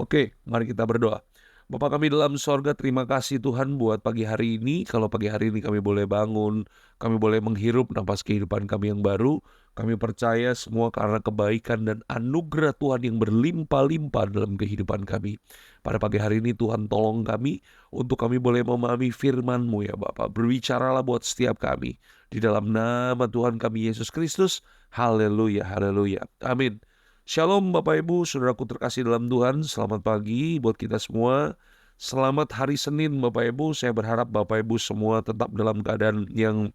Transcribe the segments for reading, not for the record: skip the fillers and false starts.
Oke, mari kita berdoa. Bapa kami dalam sorga, terima kasih Tuhan buat pagi hari ini. Kalau pagi hari ini kami boleh bangun, kami boleh menghirup napas kehidupan kami yang baru. Kami percaya semua karena kebaikan dan anugerah Tuhan yang berlimpah-limpah dalam kehidupan kami. Pada pagi hari ini Tuhan tolong kami untuk kami boleh memahami firman-Mu ya Bapak. Berbicaralah buat setiap kami. Di dalam nama Tuhan kami Yesus Kristus. Haleluya, haleluya. Amin. Shalom Bapak Ibu, saudaraku terkasih dalam Tuhan. Selamat pagi buat kita semua. Selamat hari Senin Bapak Ibu. Saya berharap Bapak Ibu semua tetap dalam keadaan yang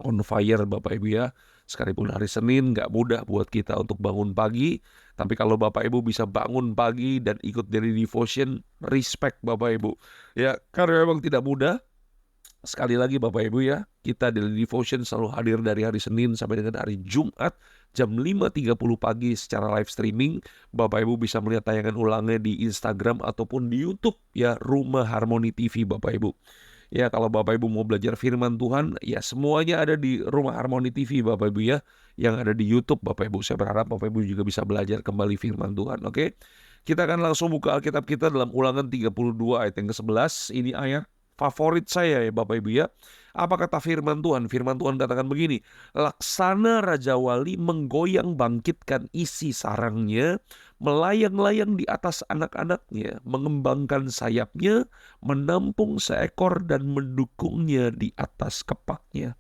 on fire Bapak Ibu ya. Sekalipun hari Senin gak mudah buat kita untuk bangun pagi. Tapi kalau Bapak Ibu bisa bangun pagi dan ikut dari devotion, respect Bapak Ibu. Ya, karena memang tidak mudah. Sekali lagi Bapak Ibu ya, kita Daily Devotion selalu hadir dari hari Senin sampai dengan hari Jumat jam 5.30 pagi secara live streaming. Bapak Ibu bisa melihat tayangan ulangnya di Instagram ataupun di YouTube ya, Rumah Harmoni TV Bapak Ibu. Ya, kalau Bapak Ibu mau belajar firman Tuhan, ya semuanya ada di Rumah Harmoni TV Bapak Ibu ya, yang ada di YouTube Bapak Ibu. Saya berharap Bapak Ibu juga bisa belajar kembali firman Tuhan, oke? Kita akan langsung buka Alkitab kita dalam Ulangan 32 ayat yang ke-11. Ini ayat favorit saya ya Bapak Ibu ya. Apa kata firman Tuhan? Firman Tuhan katakan begini, laksana Raja Wali menggoyang bangkitkan isi sarangnya, melayang-layang di atas anak-anaknya, mengembangkan sayapnya, menampung seekor dan mendukungnya di atas kepaknya.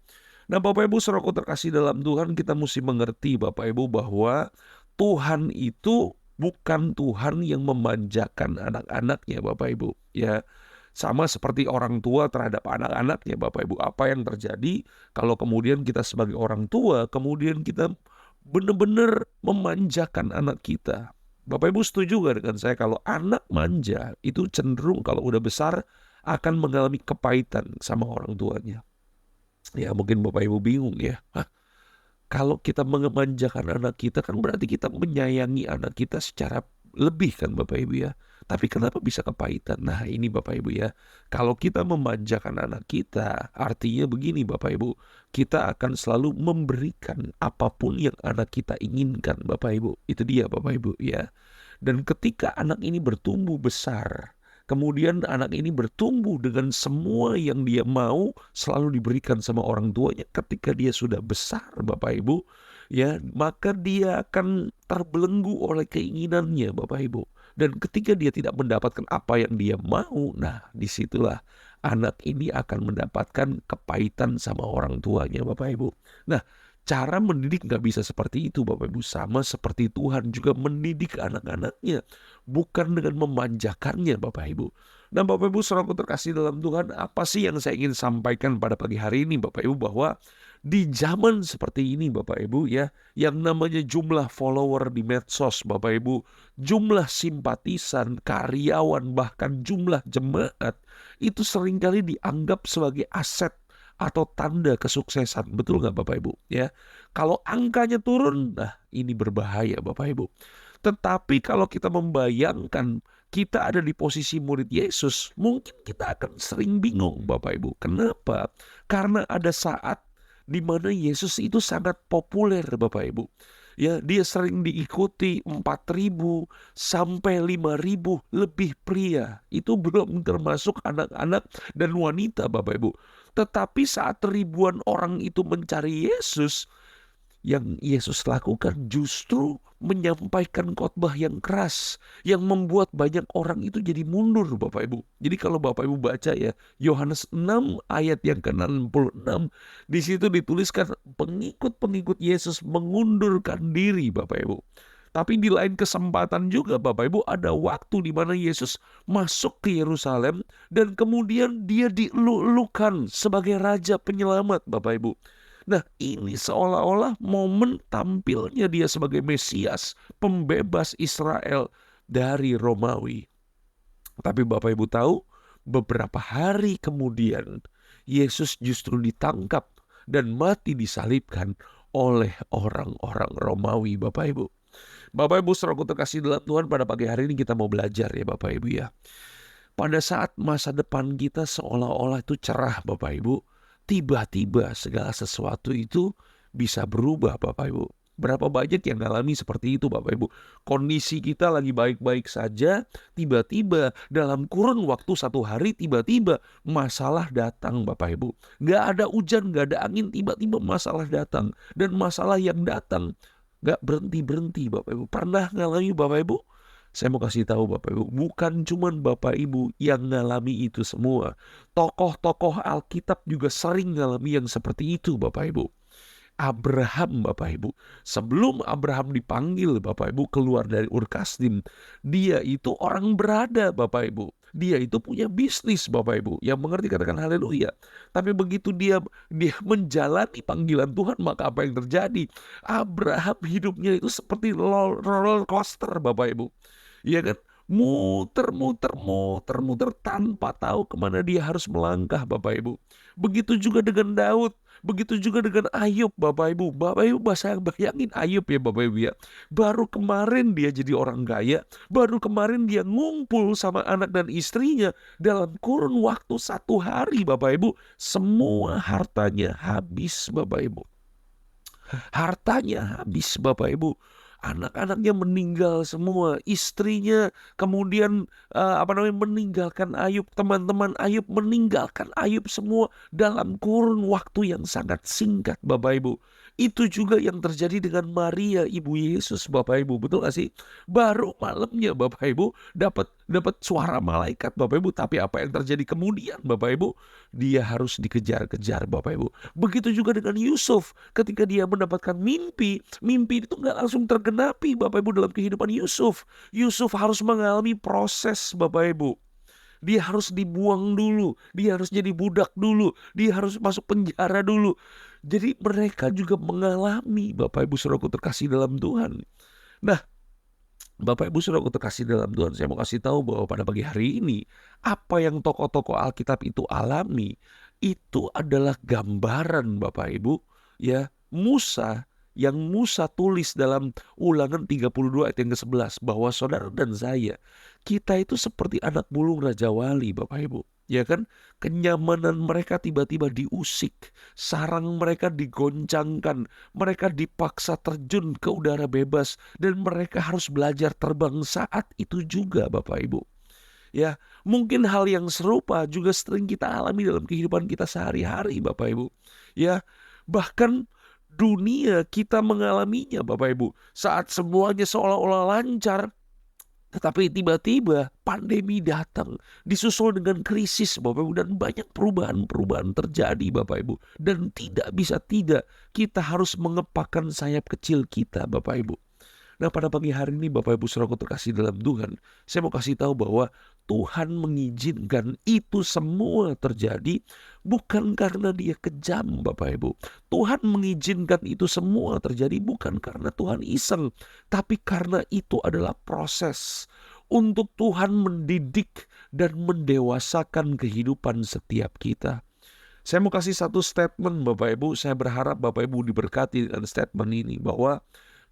Nah Bapak Ibu saudaraku terkasih dalam Tuhan, kita mesti mengerti Bapak Ibu bahwa Tuhan itu bukan Tuhan yang memanjakan anak-anaknya Bapak Ibu ya. Sama seperti orang tua terhadap anak-anaknya Bapak Ibu. Apa yang terjadi kalau kemudian kita sebagai orang tua, kemudian kita benar-benar memanjakan anak kita. Bapak Ibu setuju gak dengan saya kalau anak manja itu cenderung kalau udah besar akan mengalami kepahitan sama orang tuanya. Ya mungkin Bapak Ibu bingung ya. Kalau kita memanjakan anak kita kan berarti kita menyayangi anak kita secara lebih kan Bapak Ibu ya. Tapi kenapa bisa kepahitan? Nah ini Bapak Ibu ya. Kalau kita memanjakan anak kita, artinya begini Bapak Ibu. Kita akan selalu memberikan apapun yang anak kita inginkan Bapak Ibu. Itu dia Bapak Ibu ya. Dan ketika anak ini bertumbuh besar, kemudian anak ini bertumbuh dengan semua yang dia mau selalu diberikan sama orang tuanya. Ketika dia sudah besar Bapak Ibu ya, maka dia akan terbelenggu oleh keinginannya Bapak Ibu. Dan ketika dia tidak mendapatkan apa yang dia mau, nah disitulah anak ini akan mendapatkan kepahitan sama orang tuanya Bapak Ibu. Nah, cara mendidik gak bisa seperti itu Bapak Ibu. Sama seperti Tuhan juga mendidik anak-anaknya, bukan dengan memanjakannya Bapak Ibu. Nah Bapak Ibu saudaraku terkasih dalam Tuhan, apa sih yang saya ingin sampaikan pada pagi hari ini Bapak Ibu, bahwa di zaman seperti ini Bapak Ibu ya, yang namanya jumlah follower di medsos Bapak Ibu, jumlah simpatisan, karyawan, bahkan jumlah jemaat, itu seringkali dianggap sebagai aset atau tanda kesuksesan. Betul nggak Bapak Ibu ya? Kalau angkanya turun, nah ini berbahaya Bapak Ibu. Tetapi kalau kita membayangkan kita ada di posisi murid Yesus, mungkin kita akan sering bingung Bapak Ibu. Kenapa? Karena ada saat di mana Yesus itu sangat populer Bapak Ibu. Ya, dia sering diikuti 4.000 sampai 5.000 lebih pria. Itu belum termasuk anak-anak dan wanita Bapak Ibu. Tetapi saat ribuan orang itu mencari Yesus, yang Yesus lakukan justru menyampaikan khotbah yang keras, yang membuat banyak orang itu jadi mundur Bapak Ibu. Jadi kalau Bapak Ibu baca ya, Yohanes 6 ayat yang ke-66, di situ dituliskan pengikut-pengikut Yesus mengundurkan diri Bapak Ibu. Tapi di lain kesempatan juga Bapak Ibu, ada waktu di mana Yesus masuk ke Yerusalem dan kemudian dia dieluk-elukan sebagai Raja Penyelamat Bapak Ibu. Nah ini seolah-olah momen tampilnya dia sebagai Mesias, pembebas Israel dari Romawi. Tapi Bapak Ibu tahu, beberapa hari kemudian Yesus justru ditangkap dan mati disalibkan oleh orang-orang Romawi Bapak Ibu. Bapak Ibu saudaraku terkasih dalam Tuhan, pada pagi hari ini kita mau belajar ya Bapak Ibu ya. Pada saat masa depan kita seolah-olah itu cerah Bapak Ibu, tiba-tiba segala sesuatu itu bisa berubah Bapak Ibu. Berapa banyak yang ngalami seperti itu Bapak Ibu. Kondisi kita lagi baik-baik saja, tiba-tiba dalam kurun waktu 1 hari tiba-tiba masalah datang Bapak Ibu. Nggak ada hujan, nggak ada angin, tiba-tiba masalah datang. Dan masalah yang datang nggak berhenti-berhenti Bapak Ibu. Pernah ngalami Bapak Ibu? Saya mau kasih tahu Bapak Ibu, bukan cuman Bapak Ibu yang ngalami itu semua. Tokoh-tokoh Alkitab juga sering ngalami yang seperti itu Bapak Ibu. Abraham Bapak Ibu, sebelum Abraham dipanggil Bapak Ibu keluar dari Ur Kasdim, dia itu orang berada Bapak Ibu. Dia itu punya bisnis Bapak Ibu. Yang mengerti katakan haleluya. Tapi begitu dia menjalani panggilan Tuhan, maka apa yang terjadi? Abraham hidupnya itu seperti roller coaster Bapak Ibu. Iya kan? Muter tanpa tahu kemana dia harus melangkah Bapak Ibu. Begitu juga dengan Daud. Begitu juga dengan Ayub Bapak Ibu. Bapak Ibu bayangin Ayub ya Bapak Ibu ya. Baru kemarin dia jadi orang kaya. Baru kemarin dia ngumpul sama anak dan istrinya. Dalam kurun waktu 1 hari Bapak Ibu. Semua hartanya habis Bapak Ibu. Hartanya habis Bapak Ibu. Anak-anaknya meninggal semua, istrinya kemudian meninggalkan Ayub, teman-teman Ayub meninggalkan Ayub semua dalam kurun waktu yang sangat singkat Bapak Ibu. Itu juga yang terjadi dengan Maria ibu Yesus Bapak Ibu, betul gak sih? Baru malamnya Bapak Ibu dapat suara malaikat Bapak Ibu, tapi apa yang terjadi kemudian Bapak Ibu? Dia harus dikejar-kejar Bapak Ibu. Begitu juga dengan Yusuf, ketika dia mendapatkan mimpi itu nggak langsung tergenapi Bapak Ibu dalam kehidupan Yusuf. Yusuf harus mengalami proses Bapak Ibu. Dia harus dibuang dulu, dia harus jadi budak dulu, dia harus masuk penjara dulu. Jadi mereka juga mengalami Bapak Ibu saudaraku terkasih dalam Tuhan. Nah, Bapak Ibu saudaraku terkasih dalam Tuhan, saya mau kasih tahu bahwa pada pagi hari ini, apa yang tokoh-tokoh Alkitab itu alami, itu adalah gambaran Bapak Ibu, ya, Musa, yang Musa tulis dalam Ulangan 32 ayat yang ke-11, bahwa saudara dan saya, kita itu seperti anak bulung Raja Wali Bapak Ibu. Ya kan, kenyamanan mereka tiba-tiba diusik, sarang mereka digoncangkan, mereka dipaksa terjun ke udara bebas, dan mereka harus belajar terbang saat itu juga Bapak Ibu. Ya, mungkin hal yang serupa juga sering kita alami dalam kehidupan kita sehari-hari Bapak Ibu. Ya, bahkan dunia kita mengalaminya Bapak Ibu. Saat semuanya seolah-olah lancar, tetapi tiba-tiba pandemi datang, disusul dengan krisis Bapak Ibu, dan banyak perubahan-perubahan terjadi Bapak Ibu. Dan tidak bisa tidak, kita harus mengepakkan sayap kecil kita Bapak Ibu. Nah, pada pagi hari ini Bapak Ibu saudaraku terkasih dalam Tuhan, saya mau kasih tahu bahwa Tuhan mengizinkan itu semua terjadi bukan karena dia kejam Bapak Ibu. Tuhan mengizinkan itu semua terjadi bukan karena Tuhan iseng, tapi karena itu adalah proses untuk Tuhan mendidik dan mendewasakan kehidupan setiap kita. Saya mau kasih satu statement Bapak Ibu, saya berharap Bapak Ibu diberkati dengan statement ini, bahwa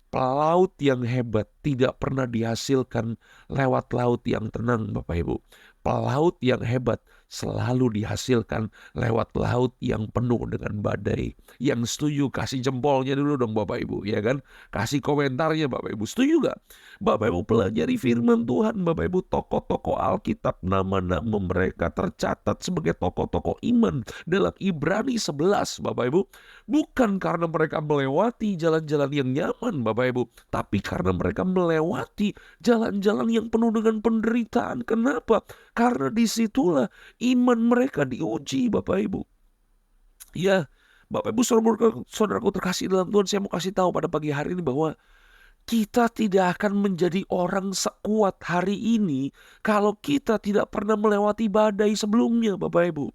pelaut yang hebat tidak pernah dihasilkan lewat laut yang tenang Bapak Ibu. Pelaut yang hebat selalu dihasilkan lewat laut yang penuh dengan badai. Yang setuju kasih jempolnya dulu dong Bapak Ibu, ya kan? Kasih komentarnya Bapak Ibu. Setuju gak? Bapak Ibu pelajari firman Tuhan Bapak Ibu. Tokoh-tokoh Alkitab, nama-nama mereka tercatat sebagai tokoh-tokoh iman dalam Ibrani 11 Bapak Ibu. Bukan karena mereka melewati jalan-jalan yang nyaman Bapak Ibu, tapi karena mereka melewati jalan-jalan yang penuh dengan penderitaan. Kenapa? Karena disitulah iman mereka diuji Bapak Ibu. Ya, Bapak Ibu saudaraku terkasih dalam Tuhan, saya mau kasih tahu pada pagi hari ini bahwa kita tidak akan menjadi orang sekuat hari ini kalau kita tidak pernah melewati badai sebelumnya Bapak Ibu.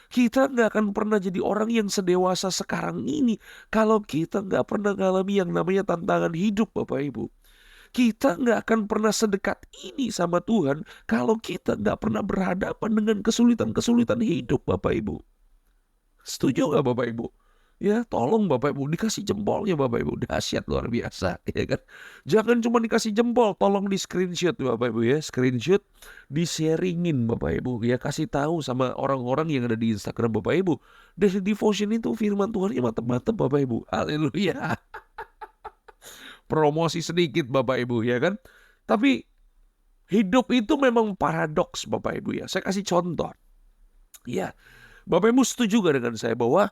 Kita nggak akan pernah jadi orang yang sedewasa sekarang ini kalau kita nggak pernah mengalami yang namanya tantangan hidup Bapak Ibu. Kita nggak akan pernah sedekat ini sama Tuhan kalau kita nggak pernah berhadapan dengan kesulitan-kesulitan hidup Bapak Ibu. Setuju nggak Bapak Ibu? Ya, tolong Bapak Ibu dikasih jempolnya Bapak Ibu. Dahsyat luar biasa, ya kan? Jangan cuma dikasih jempol, tolong di screenshot Bapak Ibu ya. Screenshot, di-sharingin Bapak Ibu ya. Kasih tahu sama orang-orang yang ada di Instagram Bapak Ibu. Dari devotion itu firman Tuhannya mantap-mantap Bapak Ibu. Haleluya. Promosi sedikit Bapak Ibu, ya kan? Tapi hidup itu memang paradoks Bapak Ibu ya. Saya kasih contoh. Ya, Bapak Ibu setuju gak dengan saya bahwa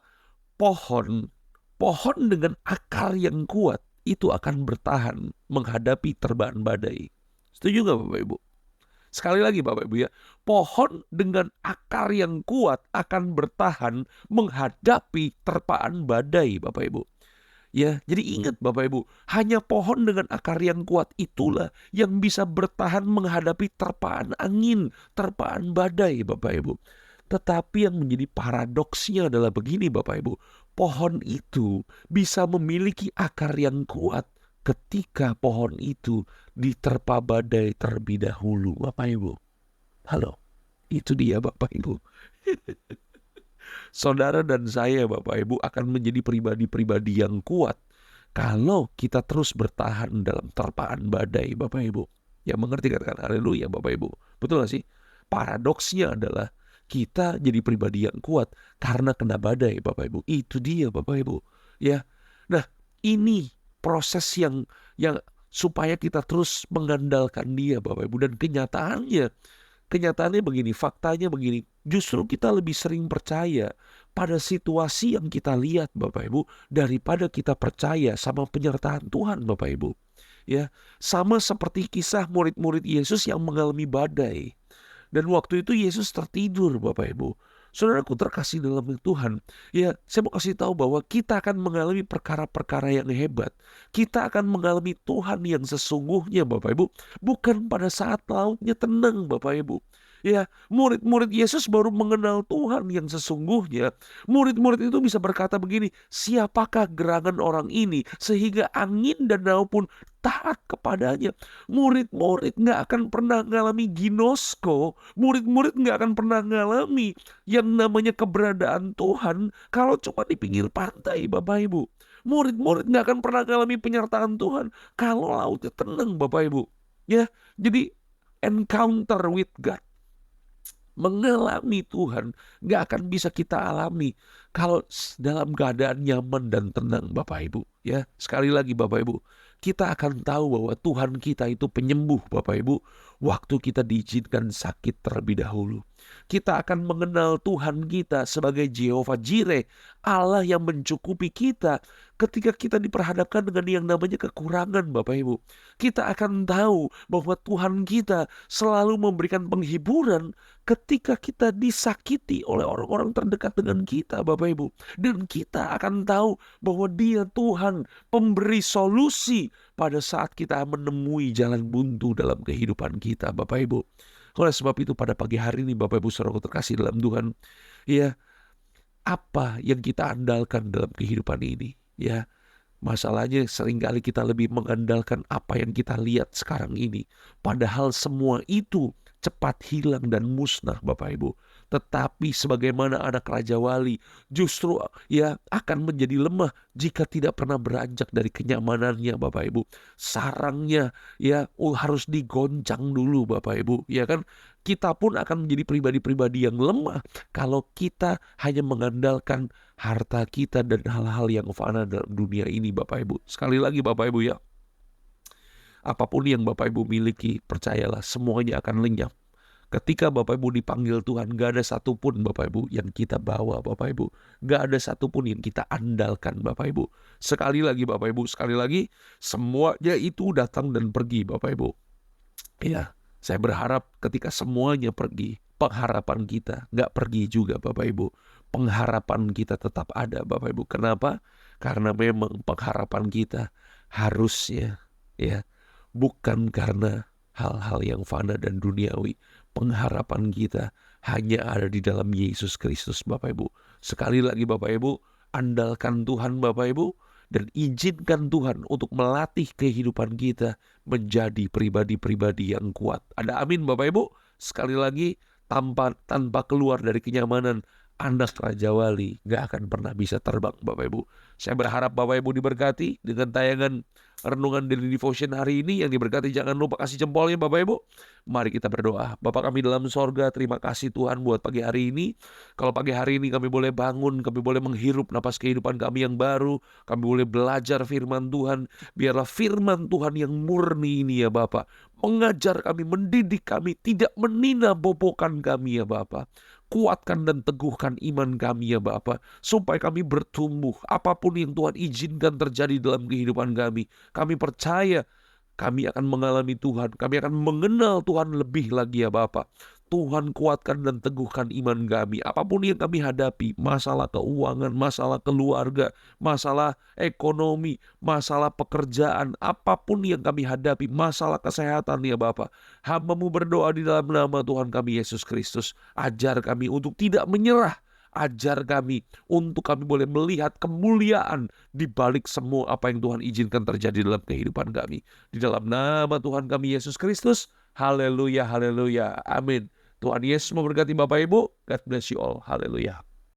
pohon pohon dengan akar yang kuat itu akan bertahan menghadapi terbahan badai. Setuju gak Bapak Ibu? Sekali lagi Bapak Ibu ya, pohon dengan akar yang kuat akan bertahan menghadapi terpaan badai Bapak Ibu. Ya, jadi ingat Bapak Ibu, hanya pohon dengan akar yang kuat itulah yang bisa bertahan menghadapi terpaan angin, terpaan badai Bapak Ibu. Tetapi yang menjadi paradoksnya adalah begini Bapak Ibu, pohon itu bisa memiliki akar yang kuat ketika pohon itu diterpa badai terlebih dahulu Bapak Ibu. Halo, itu dia Bapak Ibu. Saudara dan saya Bapak Ibu akan menjadi pribadi-pribadi yang kuat kalau kita terus bertahan dalam terpaan badai Bapak Ibu. Ya mengerti katakan haleluya Bapak Ibu. Betul gak sih? Paradoksnya adalah kita jadi pribadi yang kuat karena kena badai Bapak Ibu. Itu dia Bapak Ibu. Ya. Nah, ini proses yang supaya kita terus mengandalkan Dia Bapak Ibu, dan kenyataannya begini, faktanya begini, justru kita lebih sering percaya pada situasi yang kita lihat Bapak Ibu daripada kita percaya sama penyertaan Tuhan Bapak Ibu. Ya, sama seperti kisah murid-murid Yesus yang mengalami badai. Dan waktu itu Yesus tertidur Bapak Ibu. Saudaraku terkasih dalam Tuhan, ya saya mau kasih tahu bahwa kita akan mengalami perkara-perkara yang hebat. Kita akan mengalami Tuhan yang sesungguhnya Bapak Ibu, bukan pada saat lautnya tenang Bapak Ibu. Ya, murid-murid Yesus baru mengenal Tuhan yang sesungguhnya. Murid-murid itu bisa berkata begini, siapakah gerangan orang ini sehingga angin dan laut pun taat kepadanya. Murid-murid gak akan pernah ngalami ginosko. Murid-murid gak akan pernah ngalami yang namanya keberadaan Tuhan kalau cuma di pinggir pantai Bapak Ibu. Murid-murid gak akan pernah ngalami penyertaan Tuhan kalau lautnya tenang Bapak Ibu. Ya, jadi encounter with God, mengalami Tuhan, gak akan bisa kita alami kalau dalam keadaan nyaman dan tenang Bapak Ibu. Ya, sekali lagi Bapak Ibu, kita akan tahu bahwa Tuhan kita itu penyembuh Bapak Ibu, waktu kita diizinkan sakit terlebih dahulu. Kita akan mengenal Tuhan kita sebagai Jehovah Jireh, Allah yang mencukupi kita ketika kita diperhadapkan dengan yang namanya kekurangan Bapak Ibu. Kita akan tahu bahwa Tuhan kita selalu memberikan penghiburan ketika kita disakiti oleh orang-orang terdekat dengan kita Bapak Ibu. Dan kita akan tahu bahwa Dia Tuhan pemberi solusi pada saat kita menemui jalan buntu dalam kehidupan kita Bapak Ibu. Oleh sebab itu pada pagi hari ini Bapak Ibu saudaraku terkasih dalam Tuhan, ya, apa yang kita andalkan dalam kehidupan ini? Ya, masalahnya seringkali kita lebih mengandalkan apa yang kita lihat sekarang ini. Padahal semua itu cepat hilang dan musnah Bapak Ibu. Tetapi sebagaimana anak Raja Wali justru ya akan menjadi lemah jika tidak pernah beranjak dari kenyamanannya Bapak Ibu. Sarangnya ya harus digoncang dulu Bapak Ibu. Ya kan, kita pun akan menjadi pribadi-pribadi yang lemah kalau kita hanya mengandalkan harta kita dan hal-hal yang fana dalam dunia ini Bapak Ibu. Sekali lagi Bapak Ibu ya, apapun yang Bapak Ibu miliki, percayalah semuanya akan lenyap. Ketika Bapak Ibu dipanggil Tuhan, gak ada satupun Bapak Ibu yang kita bawa Bapak Ibu. Gak ada satupun yang kita andalkan Bapak Ibu. Sekali lagi Bapak Ibu, sekali lagi, semuanya itu datang dan pergi Bapak Ibu. Ya, saya berharap ketika semuanya pergi, pengharapan kita gak pergi juga Bapak Ibu. Pengharapan kita tetap ada Bapak Ibu. Kenapa? Karena memang pengharapan kita harusnya ya bukan karena hal-hal yang fana dan duniawi. Pengharapan kita hanya ada di dalam Yesus Kristus Bapak Ibu. Sekali lagi Bapak Ibu, andalkan Tuhan Bapak Ibu, dan izinkan Tuhan untuk melatih kehidupan kita menjadi pribadi-pribadi yang kuat. Ada amin Bapak Ibu? Sekali lagi, tanpa keluar dari kenyamanan, anak Raja Wali nggak akan pernah bisa terbang, Bapak Ibu. Saya berharap Bapak Ibu diberkati dengan tayangan renungan Daily Devotion hari ini. Yang diberkati jangan lupa kasih jempolnya Bapak Ibu. Mari kita berdoa. Bapa kami dalam sorga, terima kasih Tuhan buat pagi hari ini. Kalau pagi hari ini kami boleh bangun, kami boleh menghirup napas kehidupan kami yang baru, kami boleh belajar firman Tuhan. Biarlah firman Tuhan yang murni ini ya Bapak, mengajar kami, mendidik kami, tidak meninabobokan kami ya Bapak. Kuatkan dan teguhkan iman kami ya Bapa, supaya kami bertumbuh. Apapun yang Tuhan izinkan terjadi dalam kehidupan kami, kami percaya kami akan mengalami Tuhan. Kami akan mengenal Tuhan lebih lagi ya Bapa. Tuhan kuatkan dan teguhkan iman kami. Apapun yang kami hadapi, masalah keuangan, masalah keluarga, masalah ekonomi, masalah pekerjaan, apapun yang kami hadapi, masalah kesehatan ya Bapa. Hamba-Mu berdoa di dalam nama Tuhan kami Yesus Kristus. Ajar kami untuk tidak menyerah. Ajar kami untuk kami boleh melihat kemuliaan di balik semua apa yang Tuhan izinkan terjadi dalam kehidupan kami. Di dalam nama Tuhan kami Yesus Kristus. Haleluya, haleluya, amin. Tuhan Yesus memberkati Bapak Ibu. God bless you all. Haleluya.